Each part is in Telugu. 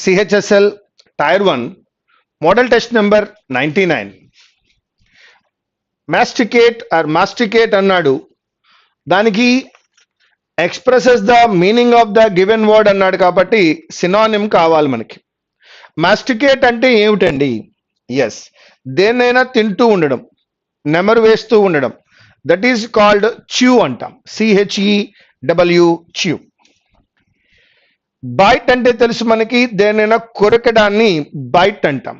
CHSL Tier 1 model test number 99. Masticate అన్నాడు, దానికి expresses the meaning of the given word అన్నాడు కాబట్టి సినానిమ్ కావాలి మనకి. మాస్టికేట్ అంటే ఏమిటండి? ఎస్, దేన్నైనా తింటూ ఉండడం, నెమరు వేస్తూ ఉండడం, దట్ ఈస్ కాల్డ్ చ్యూ అంటాం. CHEW chew. బైట్ అంటే తెలుసు మనకి, దేనైనా కొరకడాన్ని బైట్ అంటాం.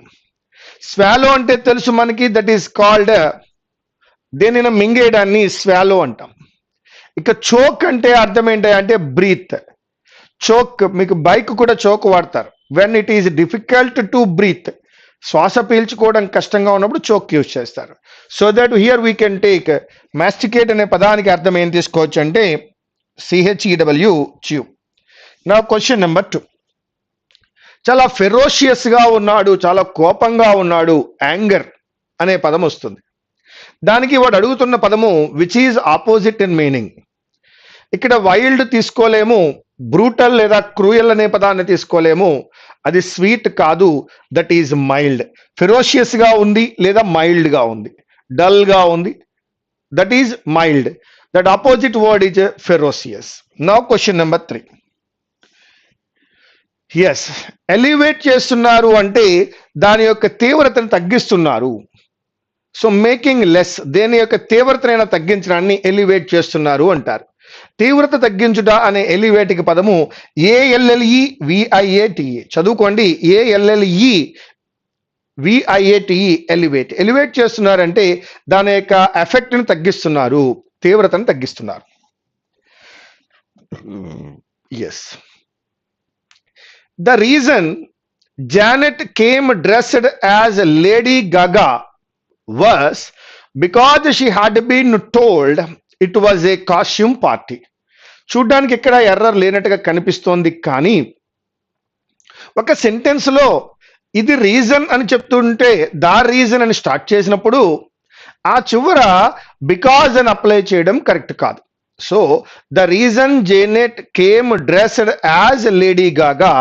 స్వాలో అంటే తెలుసు మనకి, దట్ ఈస్ కాల్డ్ దేనైనా మింగేయడాన్ని స్వాలో అంటాం. ఇక చోక్ అంటే అర్థం ఏంటి అంటే బ్రీత్. చోక్, మీకు బైక్ కూడా చోక్ వాడతారు. When it is difficult to breathe, శ్వాస పీల్చుకోవడం కష్టంగా ఉన్నప్పుడు చోక్ యూజ్ చేస్తారు. So that here we can take masticate అనే పదానికి అర్థం ఏం తీసుకోవచ్చు అంటే CHEW చ్యూ. నా క్వశ్చన్ నెంబర్ 2. చాలా ఫెరోషియస్ గా ఉన్నాడు, చాలా కోపంగా ఉన్నాడు, యాంగర్ అనే పదం వస్తుంది. దానికి వాడు అడుగుతున్న పదము which is opposite in meaning. ఇక్కడ వైల్డ్ తీసుకోలేము, బ్రూటల్ లేదా క్రూయల్ అనే పదాన్ని తీసుకోలేము. అది స్వీట్ కాదు, దట్ ఈజ్ మైల్డ్. ఫెరోషియస్ గా ఉంది లేదా మైల్డ్ గా ఉంది, డల్ గా ఉంది, that is mild. That opposite word is ferocious. Now question number 3. Yes, elevate చేస్తున్నారు అంటే దాని యొక్క తీవ్రతను తగ్గిస్తున్నారు. సో మేకింగ్ లెస్, దేని యొక్క తీవ్రతనైనా తగ్గించడాన్ని ఎలివేట్ చేస్తున్నారు అంటారు. తీవ్రత తగ్గించుట అనే ఎలివేట్కి పదము ALLEVIATE. చదువుకోండి, ALLEVIATE, ఎలివేట్. ఎలివేట్ చేస్తున్నారంటే దాని యొక్క ఎఫెక్ట్ ని తగ్గిస్తున్నారు, తీవ్రతను తగ్గిస్తున్నారు. Yes, the reason Janet came dressed as Lady Gaga was because she had been told it was a costume party. చూడ్డానికి ఇక్కడ ఎర్రర్ లేనట్టుగా కనిపిస్తోంది, కానీ ఒక సెంటెన్స్ లో ఇది రీజన్ అని చెప్తుంటే దా రీజన్ అని స్టార్ట్ చేసినప్పుడు ఆ చివర బికాజ్ అని అప్లై చేయడం కరెక్ట్ కాదు. So the reason Janet came dressed as Lady Gaga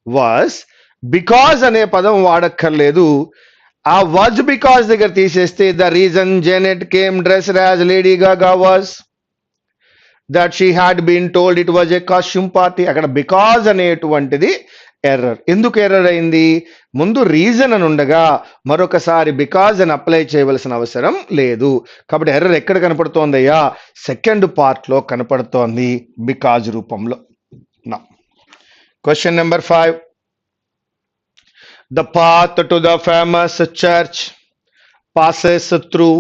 was, because అనే పదం వాడక్కర్లేదు. ఆ వాజ్ బికాజ్ దగ్గర తీసేస్తే the reason Janet came dressed as Lady Gaga was that she had been told it was a costume party. అక్కడ బికాజ్ అనేటువంటిది ఎర్రర్. ఎందుకు ఎర్రర్ అయింది? ముందు రీజన్ అని ఉండగా మరొకసారి బికాజ్ అని అప్లై చేయవలసిన అవసరం లేదు. కాబట్టి ఎర్రర్ ఎక్కడ కనపడుతోందయ్యా? సెకండ్ పార్ట్ లో కనపడుతోంది, బికాజ్ రూపంలో. నా question number 5. The path to the famous church passes through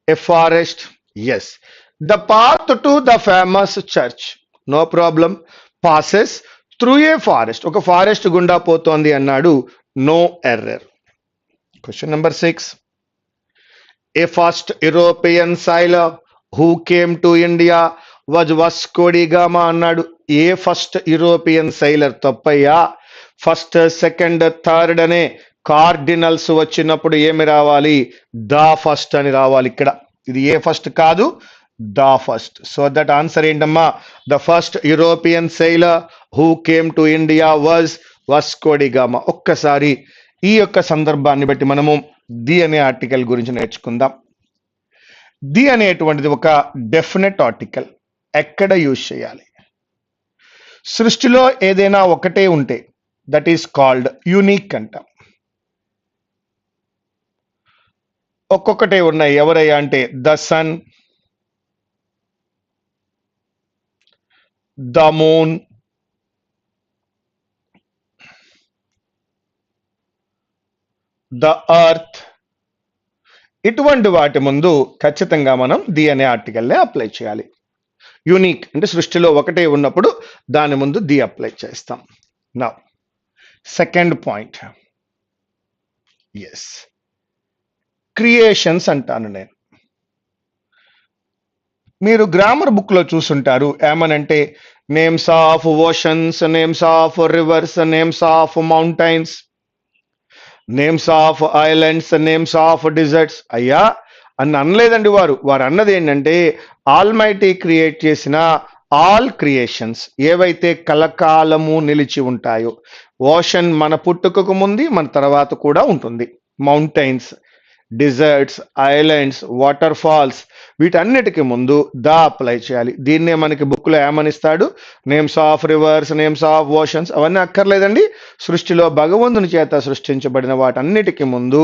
a forest. Yes, the path to the famous church, no problem, passes through a forest. ఒక ఫారెస్ట్ గుండా పోతోంది అన్నాడు, no error. Question number 6. A first European sailor who came to India was Vasco da Gama అన్నాడు. A first European sailor? తప్పయ్యా. ఫస్ట్, సెకండ్, థర్డ్ అనే కార్డినల్స్ వచ్చినప్పుడు ఏమి రావాలి? ద ఫస్ట్ అని రావాలి. ఇక్కడ ఇది ఏ ఫస్ట్ కాదు, the first. So that answer ఏంటమ్మా? The first European sailor who came to India was Vasco da Gama. ఒక్కసారి ఈ యొక్క సందర్భాన్ని బట్టి మనము ది అనే ఆర్టికల్ గురించి నేర్చుకుందాం. ది అనేటువంటిది ఒక డెఫినెట్ ఆర్టికల్. ఎక్కడ యూజ్ చేయాలి? సృష్టిలో ఏదైనా ఒకటే ఉంటే దట్ ఈస్ కాల్డ్ యూనిక్ అంటాం. ఒక్కొక్కటే ఉన్నాయి. ఎవరయ్యా అంటే the sun, the moon, the earth. ఇటువంటి వాటి ముందు ఖచ్చితంగా మనం ది అనే ఆర్టికల్నే అప్లై చేయాలి. యూనిక్ అంటే సృష్టిలో ఒకటే ఉన్నప్పుడు దాని ముందు ది అప్లై చేస్తాం. నా సెకండ్ పాయింట్, ఎస్, క్రియేషన్స్ అంటాను నేను. మీరు గ్రామర్ బుక్ లో చూసుంటారు. ఏమనంటే names of oceans, names of rivers, names of mountains, names of islands, names of deserts. అయ్యా అని అనలేదండి వారు అన్నది ఏంటంటే ఆల్మైటీ క్రియేట్ చేసిన ఆల్ క్రియేషన్స్ ఏవైతే కలకాలము నిలిచి ఉంటాయో ఓషన్ మన పుట్టుకకు ముందు మన తర్వాత కూడా ఉంటుంది. Mountains, deserts, islands, waterfalls, వీటన్నిటికీ ముందు ద అప్లై చేయాలి. దీన్నే మనకి బుక్లో ఏమనిస్తాడు, names of rivers, names of oceans, అవన్నీ అక్కర్లేదండి. సృష్టిలో భగవంతుని చేత సృష్టించబడిన వాటన్నిటికీ ముందు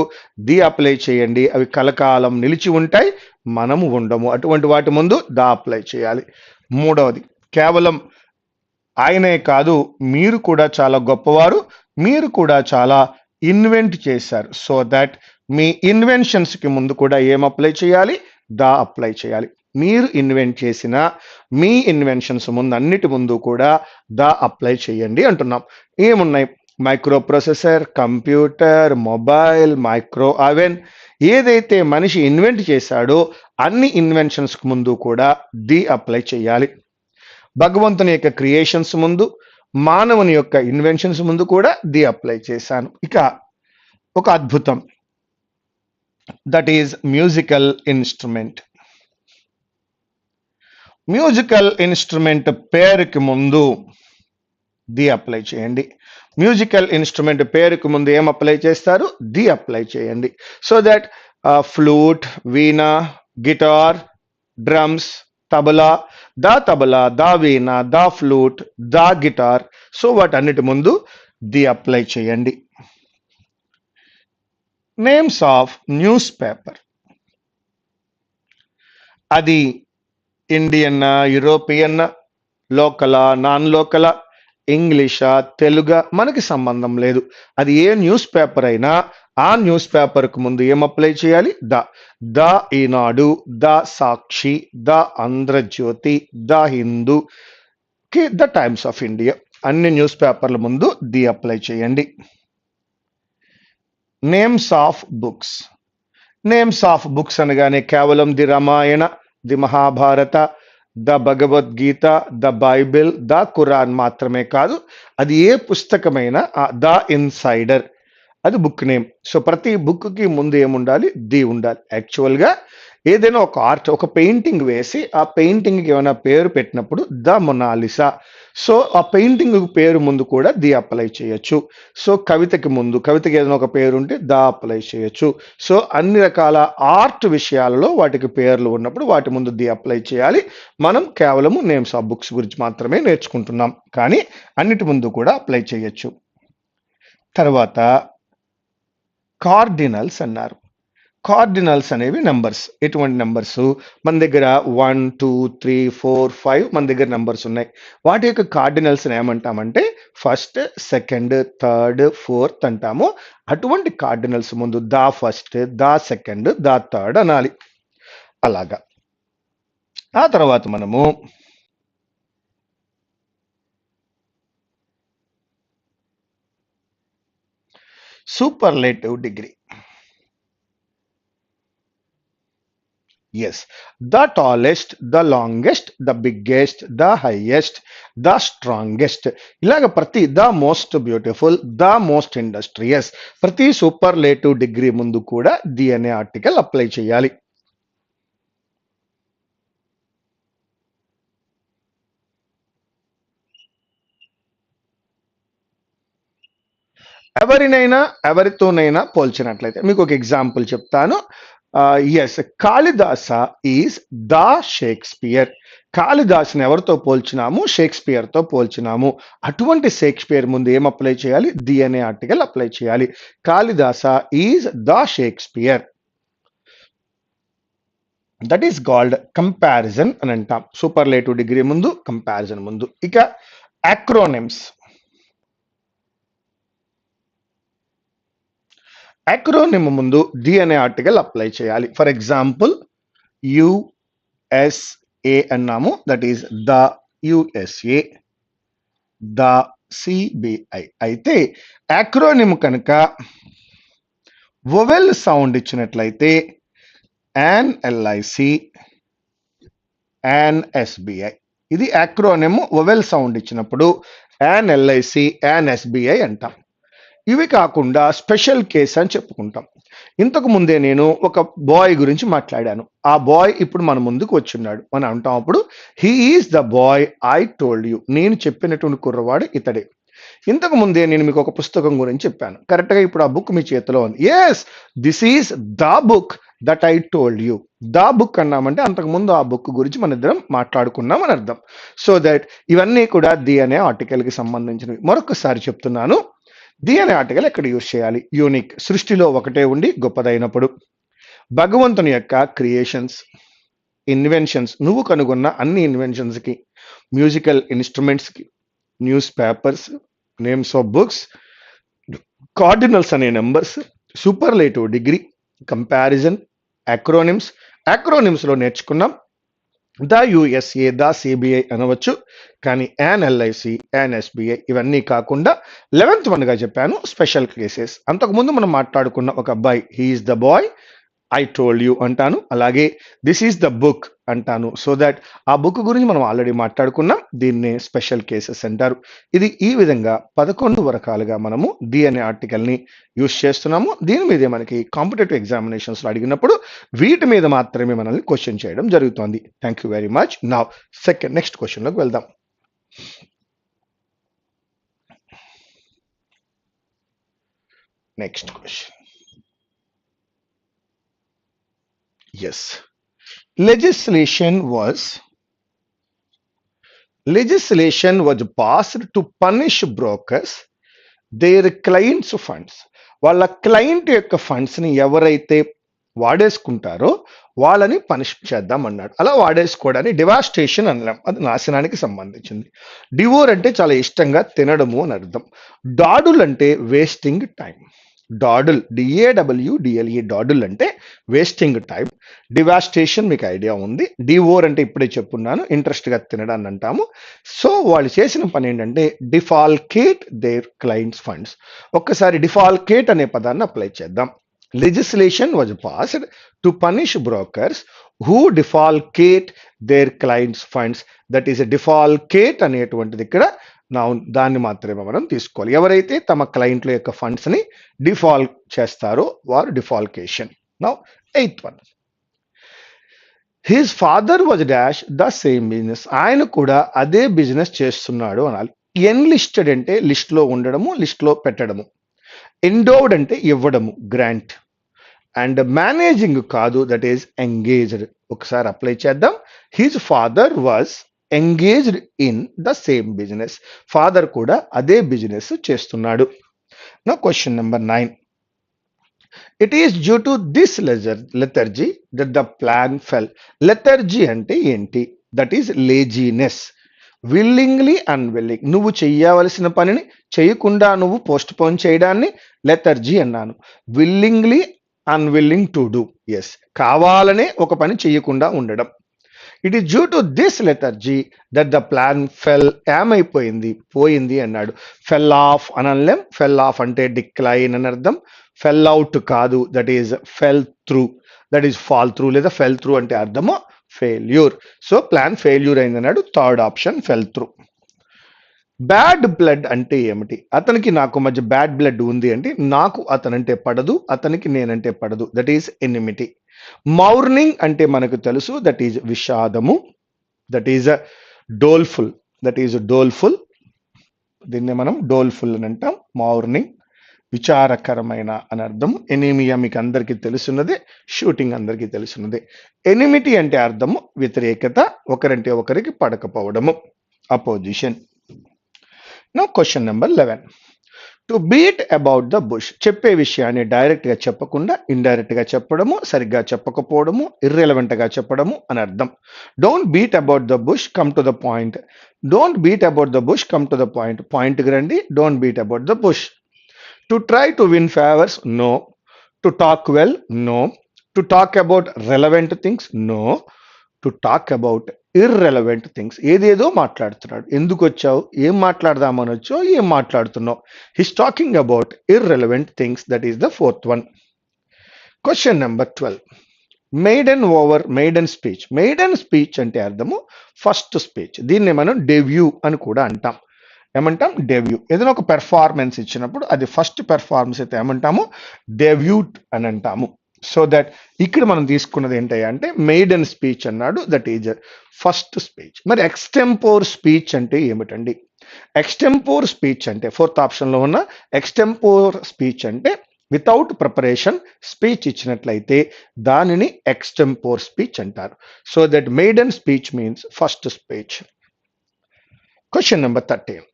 ది అప్లై చేయండి. అవి కలకాలం నిలిచి ఉంటాయి, మనము ఉండము. అటువంటి వాటి ముందు ద అప్లై చేయాలి. మూడవది, కేవలం ఆయనే కాదు, మీరు కూడా చాలా గొప్పవారు, మీరు కూడా చాలా ఇన్వెంట్ చేశారు. సో దట్ మీ ఇన్వెన్షన్స్కి ముందు కూడా ఏం అప్లై చేయాలి, ద అప్లై చేయాలి. మీరు ఇన్వెంట్ చేసిన మీ ఇన్వెన్షన్స్ ముందు అన్నిటి ముందు కూడా ద అప్లై చేయండి అంటున్నాం. ఏమున్నాయి, micro processor, computer, mobile, micro oven, ఏదైతే మనిషి ఇన్వెంట్ చేశాడో అన్ని ఇన్వెన్షన్స్కి ముందు కూడా ది అప్లై చేయాలి. భగవంతుని యొక్క క్రియేషన్స్ ముందు, మానవుని యొక్క ఇన్వెన్షన్స్ ముందు కూడా ది అప్లై చేశాను. ఇక ఒక అద్భుతం, that is musical instrument. Musical instrument పేరుకి ముందు ది అప్లై చేయండి. మ్యూజికల్ ఇన్స్ట్రుమెంట్ పేరుకి ముందు ఏం అప్లై చేస్తారు, ది అప్లై చేయండి. So that flute, veena, guitar, drums, tabla, the veena, the flute, the guitar, so వాటన్నిటి ముందు ది అప్లై చేయండి. నేమ్స్ ఆఫ్ న్యూస్ పేపర్, అది ఇండియన్, యూరోపియన్, లోకలా, నాన్ లోకలా, ఇంగ్లీషా, తెలుగా, మనకి సంబంధం లేదు. అది ఏ న్యూస్ పేపర్ అయినా ఆ న్యూస్ పేపర్కు ముందు ఏం అప్లై చేయాలి, the Eenadu, the Sakshi, the Andhra Jyothy, the Hindu, the Times of India, అన్ని న్యూస్ పేపర్ల ముందు ది అప్లై చేయండి. Names of books, names of books అనగానే కేవలం the Ramayana, the Mahabharata, the Bhagavad Gita, the Bible, the Quran మాత్రమే కాదు, అది ఏ పుస్తకమైనా ద ఇన్సైడర్, అది బుక్ నేమ్. సో ప్రతి బుక్కి ముందు ఏముండాలి, ది ఉండాలి. యాక్చువల్గా ఏదైనా ఒక ఆర్ట్, ఒక పెయింటింగ్ వేసి ఆ పెయింటింగ్కి ఏమైనా పేరు పెట్టినప్పుడు ద మొనాలిసా, సో ఆ పెయింటింగ్ పేరు ముందు కూడా ది అప్లై చేయొచ్చు. సో కవితకి ముందు, కవితకి ఏదైనా ఒక పేరు ఉంటే ద అప్లై చేయొచ్చు. సో అన్ని రకాల ఆర్ట్ విషయాలలో వాటికి పేర్లు ఉన్నప్పుడు వాటి ముందు ది అప్లై చేయాలి. మనం కేవలము నేమ్స్ ఆఫ్ బుక్స్ గురించి మాత్రమే నేర్చుకుంటున్నాం, కానీ అన్నిటి ముందు కూడా అప్లై చేయొచ్చు. తర్వాత కార్డినల్స్ అన్నారు. కార్డినల్స్ అనేవి నెంబర్స్. ఎటువంటి నెంబర్స్, మన దగ్గర 1, 2, 3, 4, 5 మన దగ్గర నెంబర్స్ ఉన్నాయి. వాటి యొక్క కార్డినల్స్ ఏమంటామంటే ఫస్ట్, సెకండ్, థర్డ్, ఫోర్త్ అంటాము. అటువంటి కార్డినల్స్ ముందు the first, the second, the third అనాలి. అలాగా ఆ తర్వాత మనము superlative degree. Yes, the tallest, the longest, the biggest, the highest, the strongest. ఇలాగ ప్రతి the most beautiful, the most industrious, ప్రతి సూపర్లేటివ్ డిగ్రీ ముందు కూడా ది అనే ఆర్టికల్ అప్లై చేయాలి. ఎవరినైనా ఎవరితోనైనా పోల్చినట్లయితే మీకు ఒక ఎగ్జాంపుల్ చెప్తాను. Yes, Kalidasa is the Shakespeare. కాళిదాస్ని ఎవరితో పోల్చినాము, షేక్స్పియర్తో పోల్చినాము. అటువంటి షేక్స్పియర్ ముందు ఏం అప్లై చేయాలి, ది అనే ఆర్టికల్ అప్లై చేయాలి. Kalidasa is the Shakespeare, that is called comparison అని అంటాం. సూపర్లేటివ్ డిగ్రీ ముందు, కంపారిజన్ ముందు. ఇక అక్రోనిమ్స్. అక్రోనిమ్ ముందు ది అనే ఆర్టికల్ అప్లై చేయాలి. ఫర్ ఎగ్జాంపుల్ యుఎస్ఏ అన్నాము, that is the USA, the CBI. అయితే అక్రోనిమ్ కనుక వొవెల్ సౌండ్ ఇచ్చినట్లయితే ఎన్ఎల్ఐసి, ఎన్ఎస్బిఐ. ఇది అక్రోనిమ్ వొవెల్ సౌండ్ ఇచ్చినప్పుడు ఎన్ఎల్ఐసి, ఎన్ఎస్బిఐ అంటాం. ఇవి కాకుండా స్పెషల్ కేస్ అని చెప్పుకుంటాం. ఇంతకు ముందే నేను ఒక బాయ్ గురించి మాట్లాడాను. ఆ బాయ్ ఇప్పుడు మన ముందుకు వచ్చిన్నాడు. మనం అంటాం అప్పుడు he is the boy I told you, నేను చెప్పినటువంటి కుర్రవాడు ఇతడే. ఇంతకు ముందే నేను మీకు ఒక పుస్తకం గురించి చెప్పాను, కరెక్ట్గా ఇప్పుడు ఆ బుక్ మీ చేతిలో ఉంది. Yes, this is the book that I told you. The book అన్నామంటే అంతకుముందు ఆ బుక్ గురించి మన ఇద్దరం మాట్లాడుకున్నాం అని అర్థం. సో దట్ ఇవన్నీ కూడా ది అనే ఆర్టికల్కి సంబంధించినవి. మరొకసారి చెప్తున్నాను, ది అనే ఆర్టికల్ ఎక్కడ యూజ్ చేయాలి? యూనిక్, సృష్టిలో ఒకటే ఉండి గొప్పదైనప్పుడు. భగవంతుని యొక్క క్రియేషన్స్, ఇన్వెన్షన్స్, నువ్వు కనుగొన్న అన్ని ఇన్వెన్షన్స్కి, మ్యూజికల్ ఇన్స్ట్రుమెంట్స్కి, newspapers, names of books, cardinals అనే numbers, superlative degree, comparison, acronyms. అక్రోనిమ్స్లో నేర్చుకున్నాం ద యుఎస్ఏ, ద సిబిఐ అనవచ్చు, కానీ ఎన్ఎల్ఐసి, ఎన్ఎస్బిఐ ఇవన్నీ కాకుండా 11th వన్గా చెప్పాను స్పెషల్ కేసెస్. అంతకుముందు మనం మాట్లాడుకున్న ఒక అబ్బాయి, he is the boy, I told you అంటాను. అలాగే దిస్ ఈస్ ద బుక్ అంటాను. సో దట్ ఆ బుక్ గురించి మనం ఆల్రెడీ మాట్లాడుకున్నాం, దీన్ని స్పెషల్ కేసెస్ అంటారు. ఇది ఈ విధంగా 11 రకాలుగా మనము ది అనే ఆర్టికల్ని యూజ్ చేస్తున్నాము. దీని మీదే మనకి కాంపిటేటివ్ ఎగ్జామినేషన్స్లో అడిగినప్పుడు వీటి మీద మాత్రమే మనల్ని క్వశ్చన్ చేయడం జరుగుతుంది. Thank you very much. నా నెక్స్ట్ క్వశ్చన్లోకి వెళ్దాం. Next question. Yes, legislation was passed to punish brokers their clients funds. వాళ్ళ క్లయింట్ యొక్క ఫండ్స్ ని ఎవరైతే వాడేసుకుంటారో వాళ్ళని పనిష్ చేద్దాం అన్నాడు. అలా వాడేసుకోవడాన్ని డివాస్టేషన్ అనలేం, అది నాశనానికి సంబంధించింది. డివోర్ అంటే చాలా ఇష్టంగా తినడము అని అర్థం. డాడుల్ అంటే వేస్టింగ్ టైం. డాడుల్, డిఏడబ్ల్యూడిఎల్ఈ, డాడుల్ అంటే వేస్టింగ్ టైం. డివాస్టేషన్ మీకు ఐడియా ఉంది. డివోర్ అంటే ఇప్పుడే చెప్పున్నాను, ఇంట్రెస్ట్గా తినడాన్ని అంటాము. సో వాళ్ళు చేసిన పని ఏంటంటే డిఫాల్కేట్ దేర్ క్లయింట్స్ ఫండ్స్. ఒక్కసారి డిఫాల్కేట్ అనే పదాన్ని అప్లై చేద్దాం. Legislation was passed to punish brokers who defalcate their clients funds. That is defalcate అనేటువంటిది ఇక్కడ నౌన్, దాన్ని మాత్రమే మనం తీసుకోవాలి. ఎవరైతే తమ క్లయింట్ల యొక్క ఫండ్స్ ని డిఫాల్ట్ చేస్తారో వారు defalcation. Now 8th one. His father was dash the same business. ఆయన కూడా అదే బిజినెస్ చేస్తున్నాడు అనాలి. ఎన్లిస్టెడ్ అంటే లిస్ట్ లో ఉండడము, లిస్ట్ లో పెట్టడము. ఎండోవ్డ్ అంటే ఇవ్వడము, గ్రాంట్. అండ్ మేనేజింగ్ కాదు, దట్ ఈస్ ఎంగేజ్డ్. ఒకసారి అప్లై చేద్దాం. His father was engaged in the same business. Father కూడా అదే బిజినెస్ చేస్తున్నాడు. నా question number 9. It is due to this lethargy that the plan fell. Lethargy అంటే ఏంటి? That is laziness. Willingly unwilling, నువ్వు చెయ్యవలసిన పనిని చేయకుండా నువ్వు పోస్ట్ పోన్ చేయడాన్ని లెథర్జీ అన్నాను. Willingly unwilling to do, yes, కావాలనే ఒక పని చేయకుండా ఉండడం. It is due to this lethargy that the plan fell. ఏమైపోయింది? పోయింది అన్నాడు. ఫెల్ ఆఫ్ అనలేం. ఫెల్ ఆఫ్ అంటే డిక్లైన్ అని అర్థం. ఫెల్ అవుట్ కాదు, that is fell through, that is fall through, లేదా ఫెల్ త్రూ అంటే అర్థము ఫెయిల్యూర్. సో ప్లాన్ ఫెయిల్యూర్ అయింది అన్నాడు. థర్డ్ ఆప్షన్ ఫెల్ త్రూ. బ్యాడ్ బ్లడ్ అంటే ఏమిటి? అతనికి నాకు మధ్య బ్యాడ్ బ్లడ్ ఉంది అంటే నాకు అతనంటే పడదు, అతనికి నేనంటే పడదు, దట్ ఈస్ ఎనిమిటీ. మౌర్నింగ్ అంటే మనకు తెలుసు, దట్ ఈజ్ విషాదము, that is doleful, that is doleful. దీన్ని మనం డోల్ఫుల్ అని అంటాం. మౌర్నింగ్ విచారకరమైన అని అర్థం. ఎనీమియా మీకు అందరికీ తెలుసున్నదే, షూటింగ్ అందరికీ తెలుసున్నదే. ఎనిమిటీ అంటే అర్థము వ్యతిరేకత, ఒకరంటే ఒకరికి పడకపోవడము, opposition. Now question number 11. To beat about the bush, చెప్పే విషయాన్ని డైరెక్ట్ గా చెప్పకుండా ఇండైరెక్ట్ గా చెప్పడము, సరిగ్గా చెప్పకపోవడము, ఇర్రెలవెంట్ గా చెప్పడము అని అర్థం. Don't beat about the bush, come to the point. Don't beat about the bush, come to the point. Point కి రండి. Don't beat about the bush. To try to win favours, no. To talk well, no. To talk about relevant things, no. To talk about irrelevant things, ఏదేదో మాట్లాడుతున్నాడు. ఎందుకు వచ్చావు? ఏం మాట్లాడదామని వచ్చావు? ఏం మాట్లాడుతున్నావు? His talking about irrelevant things, that is the 4th one. Question number 12. Maiden over maiden speech. Maiden speech అంటే అర్థము ఫస్ట్ స్పీచ్. దీన్ని మనం డెబ్యూ అని కూడా అంటాం. ఏమంటాం? డెబ్యూ. ఏదైనా ఒక పెర్ఫార్మెన్స్ ఇచ్చినప్పుడు అది ఫస్ట్ పెర్ఫార్మెన్స్ అయితే ఏమంటాము? డెబ్యూట్ అని అంటాము. సో దట్ ఇక్కడ మనం తీసుకున్నది ఏంటంటే మెయిడెన్ స్పీచ్ అన్నాడు, దట్ ఈజ్ ఫస్ట్ స్పీచ్. మరి ఎక్స్టెంపోర్ స్పీచ్ అంటే ఏమిటండి? ఎక్స్టెంపోర్ స్పీచ్ అంటే ఫోర్త్ ఆప్షన్లో ఉన్న ఎక్స్టెంపోర్ స్పీచ్ అంటే వితౌట్ ప్రిపరేషన్ స్పీచ్ ఇచ్చినట్లయితే దానిని ఎక్స్టెంపోర్ స్పీచ్ అంటారు. So that maiden speech means first speech. Question number 13.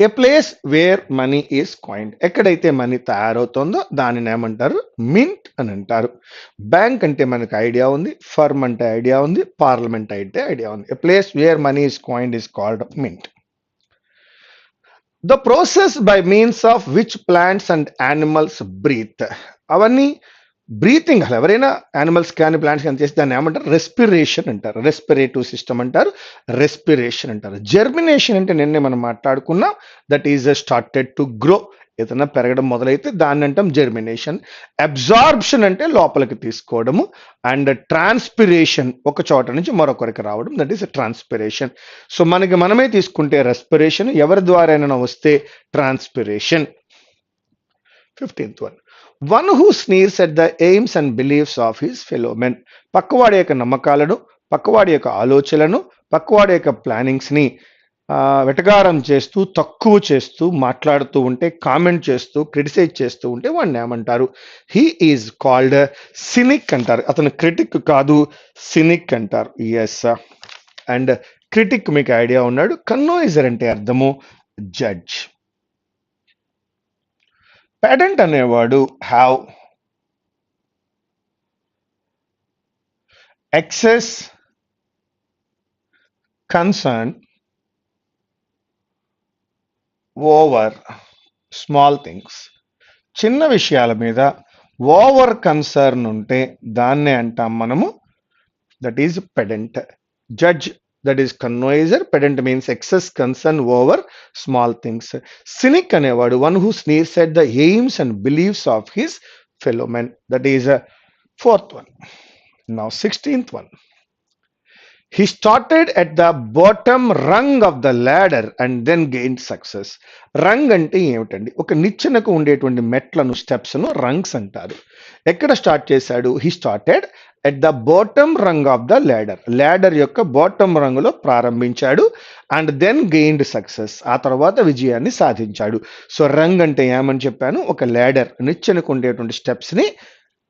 A place where money is coined, ఎక్కడైతే మనీ తయారవుతుందో దానిని ఏమంటారు? మింట్ అని అంటారు. బ్యాంక్ అంటే మనకు ఐడియా ఉంది, ఫర్మ్ అంటే ఐడియా ఉంది, పార్లమెంట్ అంటే ఐడియా ఉంది. A place where money is coined is called mint. The process by means of which plants and animals breathe, అవన్నీ బ్రీతింగ్ ఎవరైనా యానిమల్స్ కానీ ప్లాంట్స్ కానీ చేస్తే దాన్ని ఏమంటారు? రెస్పిరేషన్ అంటారు. రెస్పిరేటివ్ సిస్టమ్ అంటారు, రెస్పిరేషన్ అంటారు. జర్మినేషన్ అంటే నిన్నే మనం మాట్లాడుకున్నాం, that is started to grow, ఏదైనా పెరగడం మొదలైతే దాన్ని అంటాం జర్మినేషన్. అబ్జార్ప్షన్ అంటే లోపలికి తీసుకోవడము, అండ్ ట్రాన్స్పిరేషన్ ఒక చోట నుంచి మరొకరికి రావడం, దట్ ఈస్ ట్రాన్స్పిరేషన్. సో మనకి మనమే తీసుకుంటే రెస్పిరేషన్, ఎవరి ద్వారా వస్తే transpiration. 15th one. One who sneers at the aims and beliefs of his fellow men. పక్కవాడి యొక్క నమ్మకాలను, పక్కవాడి యొక్క ఆలోచనలను, పక్కవాడి యొక్క ప్లానింగ్స్ని వెటకారం చేస్తూ, తక్కువ చేస్తూ, మాట్లాడుతూ ఉంటే, కామెంట్ చేస్తూ, క్రిటిసైజ్ చేస్తూ ఉంటే వాడిని ఏమంటారు? హీ ఈజ్ కాల్డ్ సినిక్ అంటారు. అతను క్రిటిక్ కాదు, సినిక్ అంటారు. ఎస్. అండ్ క్రిటిక్ మీకు ఐడియా ఉన్నాడు. కన్నోయిజర్ అంటే అర్థము జడ్జ్. పెడెంట్ అనేవాడు have excess concern over small things. చిన్న విషయాల మీద ఓవర్ కన్సర్న్ ఉంటే దాన్నే అంటాం మనము, that is pedant. Judge, that is connoisseur. Pedant means excess concern over small things. Cynic అనేవాడు one who sneers at the aims and beliefs of his fellow men. That is a fourth one. Now 16th one. He started at the bottom rung of the ladder and then gained success. Rung అంటే ఏమిటండి? ఒక నిచ్చెనకు ఉండేటువంటి మెట్లను, స్టెప్స్ను రంగ్స్ అంటారు. ఎక్కడ స్టార్ట్ చేశాడు? He started at the bottom rung of the ladder. Ladder యొక్క బాటమ్ రంగులో ప్రారంభించాడు. అండ్ దెన్ గెయిన్డ్ సక్సెస్, ఆ తర్వాత విజయాన్ని సాధించాడు. సో రంగ్ అంటే ఏమని చెప్పాను? ఒక ల్యాడర్, నిచ్చెనకు ఉండేటువంటి స్టెప్స్ని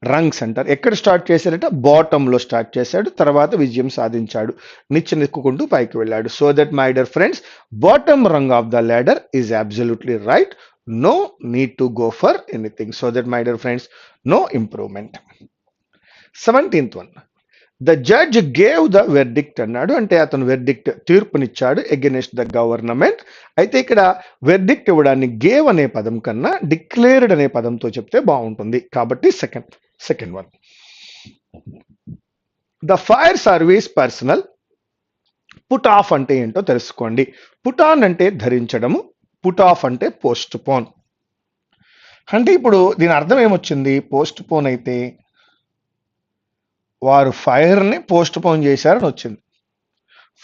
రంగ్స్ అంటారు. ఎక్కడ స్టార్ట్ చేశాడట? బాటంలో స్టార్ట్ చేశాడు, తర్వాత విజయం సాధించాడు, నిచ్చెన ఎక్కుకుంటూ పైకి వెళ్ళాడు. So that my dear friends, bottom rung of the ladder is absolutely right. No need to go for anything. So that my dear friends, no improvement. 17th one. The judge gave the verdict అన్నాడు. అంటే అతను వెర్డిక్ట్, తీర్పునిచ్చాడు అగెనిస్ట్ ద గవర్నమెంట్. అయితే ఇక్కడ వెర్డిక్ట్ ఇవ్వడాన్ని గేవ్ అనే పదం కన్నా డిక్లేర్డ్ అనే పదంతో చెప్తే బాగుంటుంది. కాబట్టి second one. The fire service personnel put off అంటే ఏంటో తెలుసుకోండి. పుట్ ఆన్ అంటే ధరించడము, పుట్ ఆఫ్ అంటే పోస్ట్ పోన్. అంటే ఇప్పుడు దీని అర్థం ఏమొచ్చింది? పోస్ట్ పోన్ అయితే వారు ఫైర్ని పోస్ట్ పోన్ చేశారని వచ్చింది.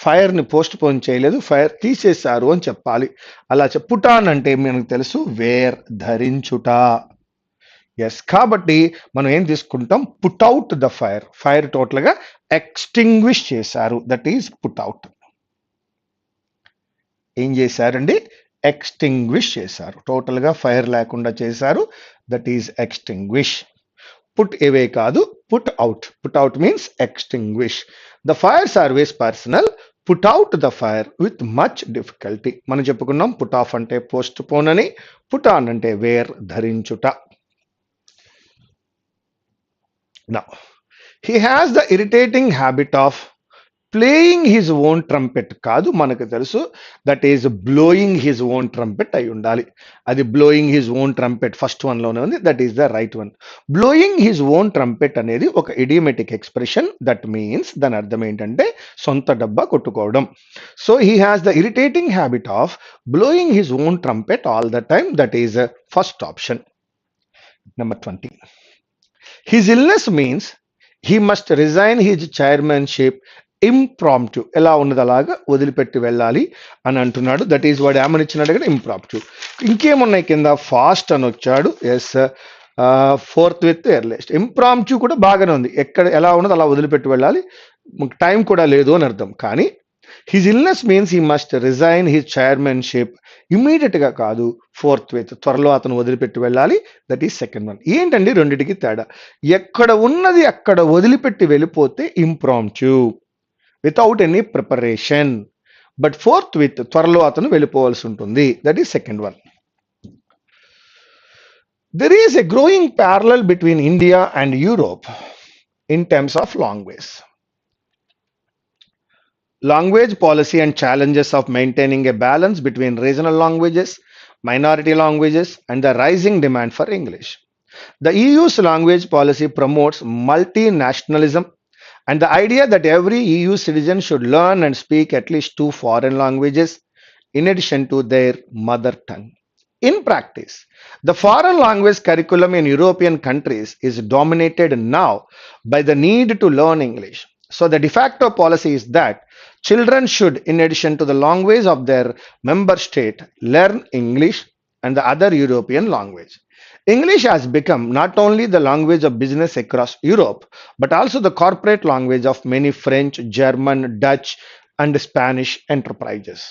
ఫైర్ని పోస్ట్ పోన్ చేయలేదు, ఫైర్ తీసేశారు అని చెప్పాలి. అలా పుట్ ఆన్ అంటే మనకు తెలుసు, వేర్, ధరించుట. ఎస్, కాబట్టి మనం ఏం తీసుకుంటాం? Put out the fire. Fire టోటల్గా ఎక్స్టింగ్విష్ చేశారు, దట్ ఈజ్ పుట్ అవుట్. ఏం చేశారండి? ఎక్స్టింగ్విష్ చేశారు, టోటల్గా ఫైర్ లేకుండా చేశారు, that is extinguish. Put away కాదు, put out. Put out means extinguish. The fire service personnel put out the fire with much difficulty. మనం చెప్పుకున్నాం పుట్ ఆఫ్ అంటే పోస్ట్ పోన్ అని, పుట్ ఆన్ అంటే వేర్, ధరించుట. Now, he has the irritating habit of playing his own trumpet కాదు, మనకు తెలుసు, that is blowing his own trumpet అయి ఉండాలి. అది blowing his own trumpet first వన్లోనే ఉంది, that is the right one. Blowing his own trumpet అనేది ఒక ఇడియోమెటిక్ ఎక్స్ప్రెషన్. దట్ మీన్స్ దాని అర్థం ఏంటంటే సొంత డబ్బా కొట్టుకోవడం. So he has the irritating habit of blowing his own trumpet all the time, that is first option. Number 20. His illness means he must resign his chairmanship impromptu. ఎలా ఉన్నది అలాగా వదిలిపెట్టి వెళ్ళాలి అని అంటున్నాడు. దట్ ఈజ్ వాడు ఏమని ఇచ్చినాడు కదా, ఇంప్రాంప్టు. ఇంకేమున్నాయి కింద? ఫాస్ట్ అని వచ్చాడు, yes. Fourth with earliest. Impromptu కూడా బాగానే ఉంది, ఎక్కడ ఎలా ఉన్నది అలా వదిలిపెట్టి వెళ్ళాలి, టైం కూడా లేదు అని అర్థం. కానీ his illness means he must resign his chairmanship immediate గా కాదు, ఫోర్త్ విత్ త్వరలో అతను వదిలిపెట్టి వెళ్ళాలి. That is second one. ఏంటండి రెండిటికి తేడా? ఎక్కడ ఉన్నది అక్కడ వదిలిపెట్టి వెళ్ళిపోతే impromptu, without any preparation. But fourth with త్వరలో అతను వెళ్ళిపోవాల్సి ఉంటుంది. That is second one. There is a growing parallel between India and Europe in terms of language. Language policy and challenges of maintaining a balance between regional languages, minority languages, and the rising demand for English. The EU's language policy promotes multinationalism and the idea that every EU citizen should learn and speak at least two foreign languages in addition to their mother tongue. In practice, the foreign language curriculum in European countries is dominated now by the need to learn English. So, the de facto policy is that children should, in addition to the language of their member state, learn English and the other European language. English has become not only the language of business across Europe, but also the corporate language of many French, German, Dutch, and Spanish enterprises.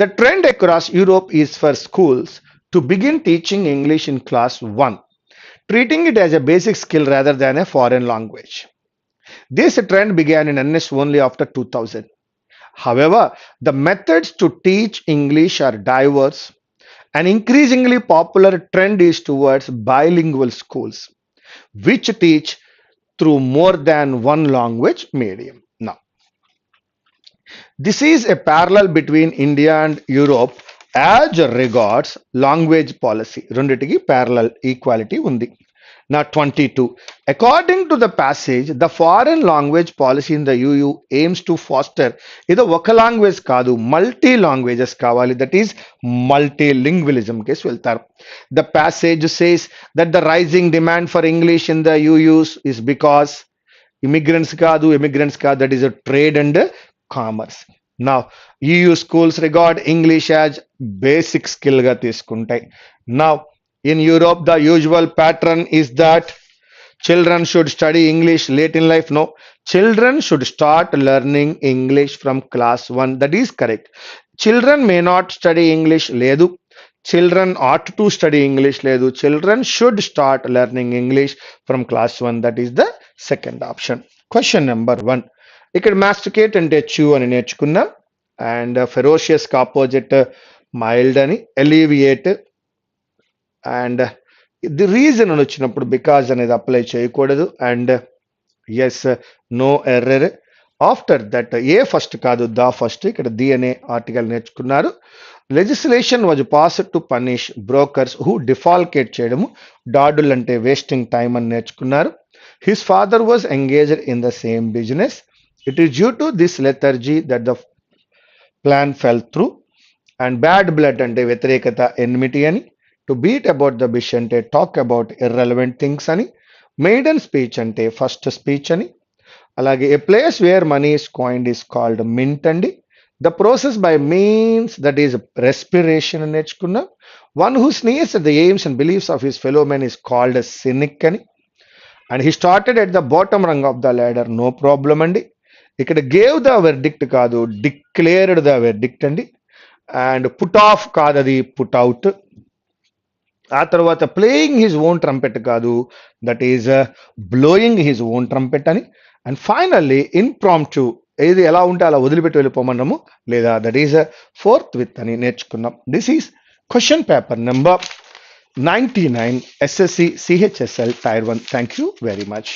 The trend across Europe is for schools to begin teaching English in class 1, treating it as a basic skill rather than a foreign language. This trend began in NS only after 2000. However, the methods to teach English are diverse. An increasingly popular trend is towards bilingual schools, which teach through more than one language medium. Now, this is a parallel between India and Europe as regards language policy. రెండిటికి parallel equality ఉంది. Now 22. According to the passage, the foreign language policy in the EU aims to foster ఇది ఒక లాంగ్వేజ్ కాదు, మల్టీ లాంగ్వేజెస్ కావాలి. దట్ ఈస్ multilingualism కేసు వెళ్తారు. The passage says that the rising demand for English in the EU is because immigrants కాదు, that is a trade and commerce. Now, EU schools regard English as basic skill గా తీసుకుంటాయి. Now, in Europe, the usual pattern is that children should study English late in life. No, children should start learning English from class 1. That is correct. Children may not study English. Ledu. Children ought to study English. Ledu. Children should start learning English from class 1. That is the second option. Question number 1. ఇక్కడ masticate అంటే chew అని నేర్చుకున్నాం. అండ్ ferocious కి opposite mild అని, alleviate అండ్ ది రీజన్ అని వచ్చినప్పుడు బికాజ్ అనేది అప్లై చేయకూడదు. And yes, no error. After that a first కాదు, ద ఫస్ట్. ఇక్కడ ది అనే ఆర్టికల్ నేర్చుకున్నారు. Legislation was passed to punish brokers who defalcate చేయడము, డాడుల్ అంటే వేస్టింగ్ టైమ్ అని నేర్చుకున్నారు. His father was engaged in the same business. It is due to this lethargy that the plan fell through. And bad blood అంటే వ్యతిరేకత, ఎన్మిటీ అని. To beat about the bush అంటే టాక్ అబౌట్ ఇర్రెలవెంట్ థింగ్స్ అని. మెయిడన్ స్పీచ్ అంటే ఫస్ట్ స్పీచ్ అని. అలాగే a place where money is coined is called mint అండి. The process by means that is respiration అని నేర్చుకున్నాం. One who sneers the aims and beliefs of his fellow men is called cynic అని. And he started at the bottom rung of the ladder, no problem అండి. ఇక్కడ గేవ్ ద వెర్డిక్ట్ కాదు, డిక్లేర్డ్ ద వెర్డిక్ట్ అండి. అండ్ పుట్ ఆఫ్ కాదు, అది పుట్ అవుట్. ఆ తర్వాత ప్లేయింగ్ హిజ్ ఓన్ ట్రంపెట్ కాదు, that is blowing his own trumpet అని. అండ్ ఫైనల్లీ ఇంప్రాంప్టు, ఏది ఎలా ఉంటే అలా వదిలిపెట్టి వెళ్ళిపోమన్నాము, లేదా దట్ ఈజ్ ఫోర్త్ విత్ అని నేర్చుకున్నాం. This is question paper number 99 SSC CHSL Tier 1. Thank you very much.